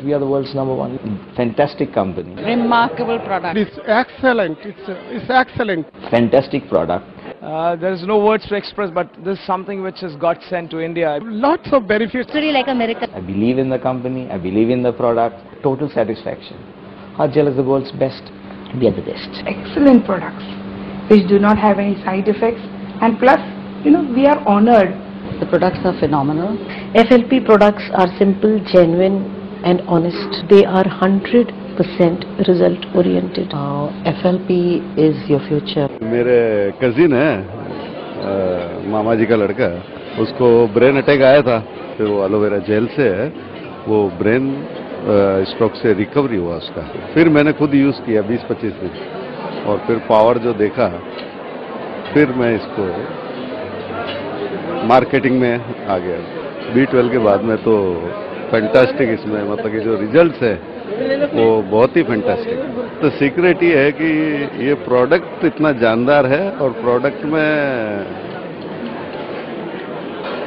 We are the world's #1. Fantastic company. Remarkable product. It's excellent. It's excellent. Fantastic product. There is no words to express, but this is something which has got sent to India. Lots of benefits. It's really like a miracle. I believe in the company. I believe in the product. Total satisfaction. Hardgel is the world's best. We are the best. Excellent products which do not have any side effects, and plus, we are honored. The products are phenomenal. FLP products are simple, genuine and honest. They are 100% result oriented. FLP is your future. मेरे cousin है मामा जी का लड़का, उसको brain attack आया था, फिर वो aloe vera gel से है, वो ब्रेन स्ट्रोक से रिकवरी हुआ उसका। फिर मैंने खुद यूज़ किया 20-25 दिन, और फिर पावर जो देखा, फिर मैं इसको मार्केटिंग में आ गया। B12 के बाद में तो फैंटास्टिक इसमें, मतलब कि जो रिजल्ट्स है वो बहुत ही फैंटास्टिक। तो सीक्रेट ये है कि ये प्रोडक्ट इतना जानदार है, और प्रोडक्ट में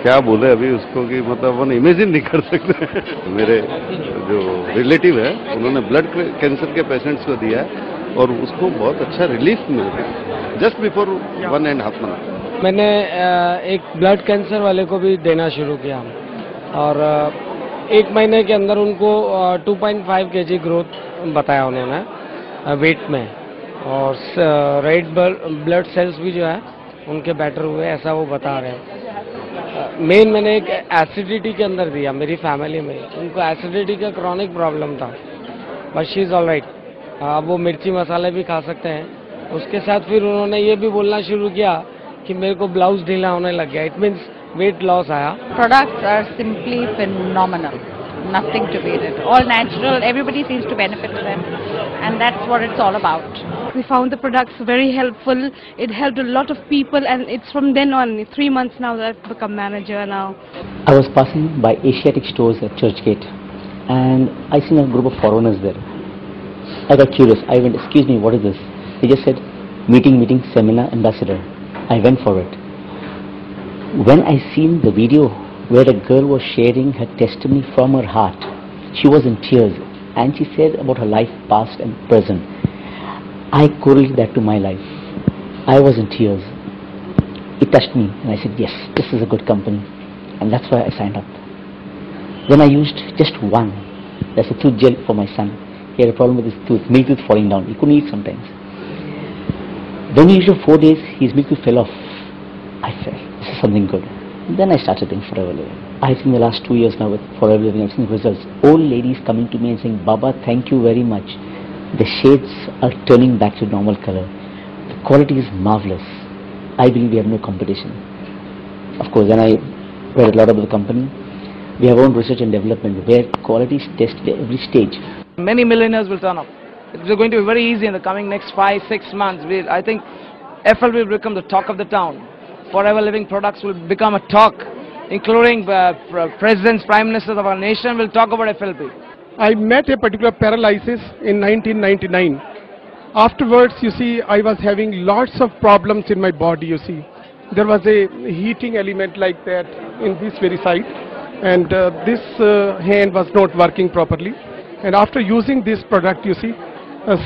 क्या बोले अभी उसको कि मतलब वन इमेजिन नहीं कर सकते। मेरे जो रिलेटिव है उन्होंने ब्लड कैंसर के पेशेंट्स को दिया है, और उसको बहुत अच्छा रिलीफ मिल रहा है जस्ट बिफोर 1.5 मंथ। मैंने एक ब्लड कैंसर वाले को भी देना शुरू किया, और 1 महीने के अंदर उनको 2.5 kg ग्रोथ बताया उन्होंने वेट में, और रेड ब्लड सेल्स भी जो है उनके बेटर हुए, ऐसा वो बता रहे हैं। मेन मैंने एक एसिडिटी के अंदर दिया, मेरी फैमिली में उनको एसिडिटी का क्रॉनिक प्रॉब्लम था, but she is all right. अब वो मिर्ची मसाले भी खा सकते हैं। उसके साथ फिर उन्होंने ये भी बोलना शुरू किया कि मेरे को ब्लाउज ढीला होने लग गया, इट मीन्स वेट लॉस आया। Products are simply phenomenal. Nothing to beat it. All natural. Everybody seems to benefit from them, and that's what it's all about. We found the products very helpful. It helped a lot of people, and it's from then on, 3 months now that I've become manager now. I was passing by Asiatic stores at Churchgate and I seen a group of foreigners there. I got curious. I went, excuse me, what is this? They just said, meeting, seminar, ambassador. I went for it. When I seen the video where a girl was sharing her testimony from her heart, she was in tears and she said about her life past and present. I correlated that to my life. I was in tears. It touched me and I said, yes, this is a good company, and that's why I signed up. Then I used just one. That's a tooth gel for my son. He had a problem with his tooth, milk tooth falling down. He couldn't eat sometimes. Then he used it 4 days, his milk tooth fell off. I felt, this is something good. Then I started doing Forever Living. I think the last 2 years now with Forever Living, I've seen results. Old ladies coming to me and saying, Baba, thank you very much. The shades are turning back to normal color. The quality is marvelous. I believe we have no competition. Of course, then I read a lot about the company. We have our own research and development where quality is tested at every stage. Many millionaires will turn up. It's going to be very easy in the coming next 5-6 months. I think FL will become the talk of the town. Forever Living products will become a talk, including presidents, prime ministers of our nation will talk about FLP. I met a particular paralysis in 1999. Afterwards, you see, I was having lots of problems in my body, you see. There was a heating element like that in this very side, and this hand was not working properly. And after using this product, you see,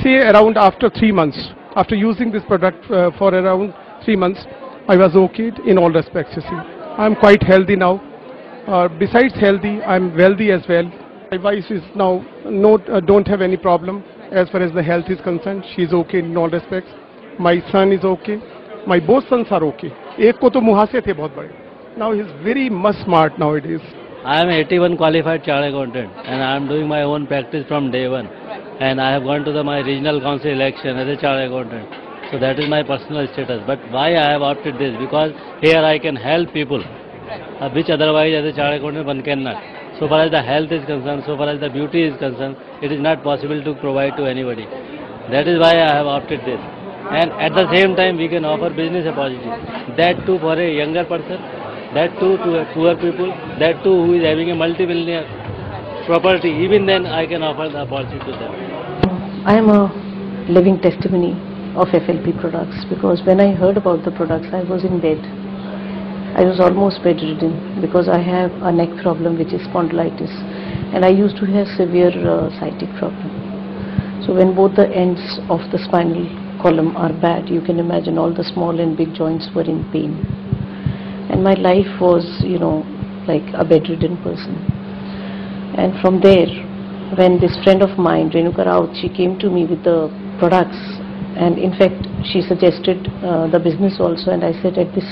say around after 3 months, after using this product for around 3 months, I was okay in all respects, you see. I'm quite healthy now. Besides healthy, I'm wealthy as well. My wife is now don't have any problem as far as the health is concerned. She's okay in all respects. My son is okay. My both sons are okay. एक को तो मुहासे थे बहुत बड़े. Now he's very much smart nowadays. I am 81 qualified chartered accountant, and I am doing my own practice from day one. And I have gone to my regional council election as a chartered accountant. So that is my personal status. But why I have opted this? Because here I can help people, which otherwise as a chartered accountant one cannot. So far as the health is concerned, so far as the beauty is concerned, it is not possible to provide to anybody. That is why I have opted this. And at the same time, we can offer business opportunities. That too for a younger person, that too to poor people, that too who is having a multi-millionaire property. Even then, I can offer the opportunity to them. I am a living testimony of FLP products, because when I heard about the products, I was in bed. I was almost bedridden because I have a neck problem which is spondylitis, and I used to have severe sciatic problem. So when both the ends of the spinal column are bad, you can imagine all the small and big joints were in pain. And my life was, like a bedridden person. And from there, when this friend of mine, Renuka Raut, she came to me with the products, and in fact she suggested the business also, and I said at this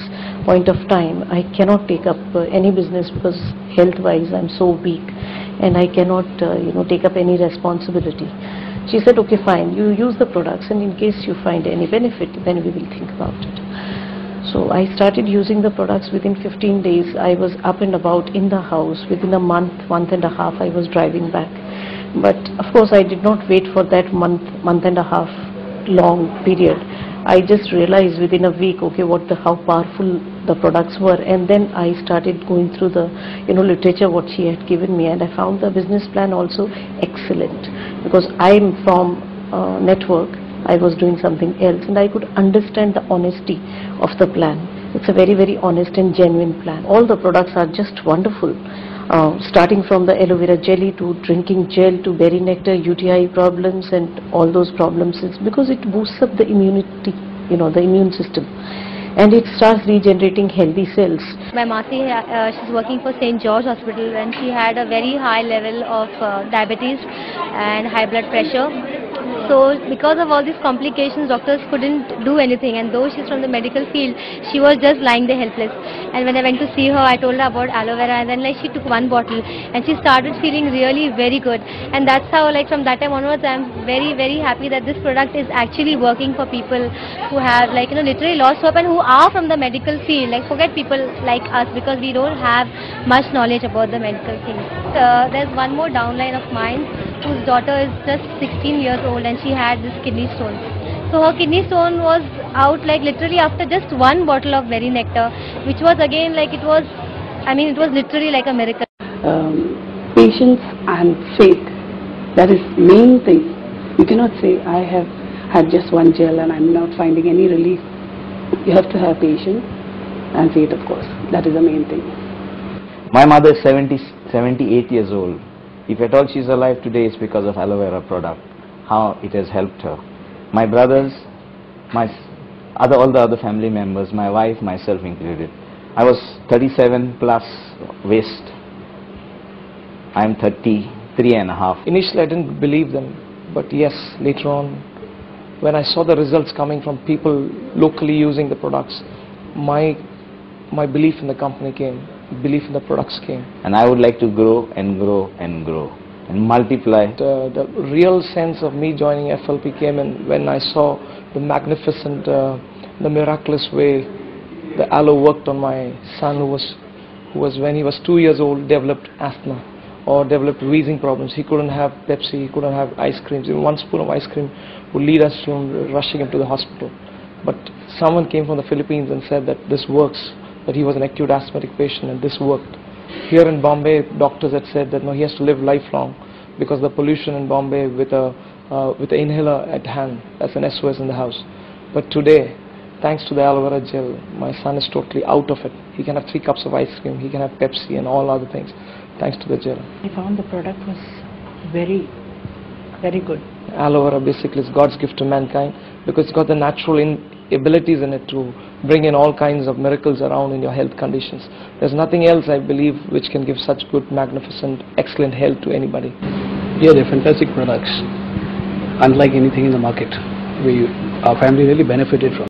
point of time I cannot take up any business because health-wise I'm so weak and I cannot take up any responsibility. She said, okay, fine, you use the products, and in case you find any benefit, then we will think about it. So I started using the products. Within 15 days, I was up and about in the house. Within a month and a half, I was driving back. But of course, I did not wait for that month and a half long period. I just realized within a week, okay, how powerful the products were, and then I started going through the literature what she had given me, and I found the business plan also excellent, because I'm from network. I was doing something else, and I could understand the honesty of the plan. It's a very, very honest and genuine plan. All the products are just wonderful. Starting from the aloe vera jelly to drinking gel to berry nectar, UTI problems and all those problems, it's because it boosts up the immunity, the immune system, and it starts regenerating healthy cells. My Masi, she's working for St. George Hospital, and she had a very high level of diabetes and high blood pressure. So because of all these complications, doctors couldn't do anything, and though she's from the medical field, she was just lying there helpless. And when I went to see her, I told her about aloe vera, and then she took one bottle and she started feeling really very good. And that's how from that time onwards, I'm very, very happy that this product is actually working for people who have literally lost hope and who are from the medical field. Forget people like us, because we don't have much knowledge about the medical things. There's one more downline of mine whose daughter is just 16 years old, and she had this kidney stone. So her kidney stone was out literally after just one bottle of berry nectar, which was again it was literally like a miracle. Patience and faith, that is main thing. You cannot say I have had just one gel and I'm not finding any relief. You have to have patience and faith, of course. That is the main thing. My mother is 78 years old. If at all she's alive today, it's because of aloe vera product, how it has helped her. My brothers, all the other family members, my wife, myself included. I was 37 plus waist. I'm 33 and a half. Initially I didn't believe them, but yes, later on, when I saw the results coming from people locally using the products, my belief in the company came, belief in the products came. And I would like to grow and grow and grow and multiply. The real sense of me joining FLP came in when I saw the magnificent, the miraculous way the aloe worked on my son, who was when he was 2 years old, developed asthma or developed wheezing problems. He couldn't have Pepsi, he couldn't have ice creams. Even one spoon of ice cream would lead us to rushing him to the hospital. But someone came from the Philippines and said that this works, that he was an acute asthmatic patient, and this worked. Here in Bombay, doctors had said that no, he has to live lifelong because the pollution in Bombay with an inhaler at hand, that's an SOS in the house. But today, thanks to the aloe vera gel, my son is totally out of it. He can have 3 cups of ice cream, he can have Pepsi and all other things, thanks to the gel. I found the product was very, very good. Aloe vera basically is God's gift to mankind, because it's got the natural abilities in it to bring in all kinds of miracles around in your health conditions. There's nothing else, I believe, which can give such good, magnificent, excellent health to anybody. Yeah, they're fantastic products. Unlike anything in the market, our family really benefited from.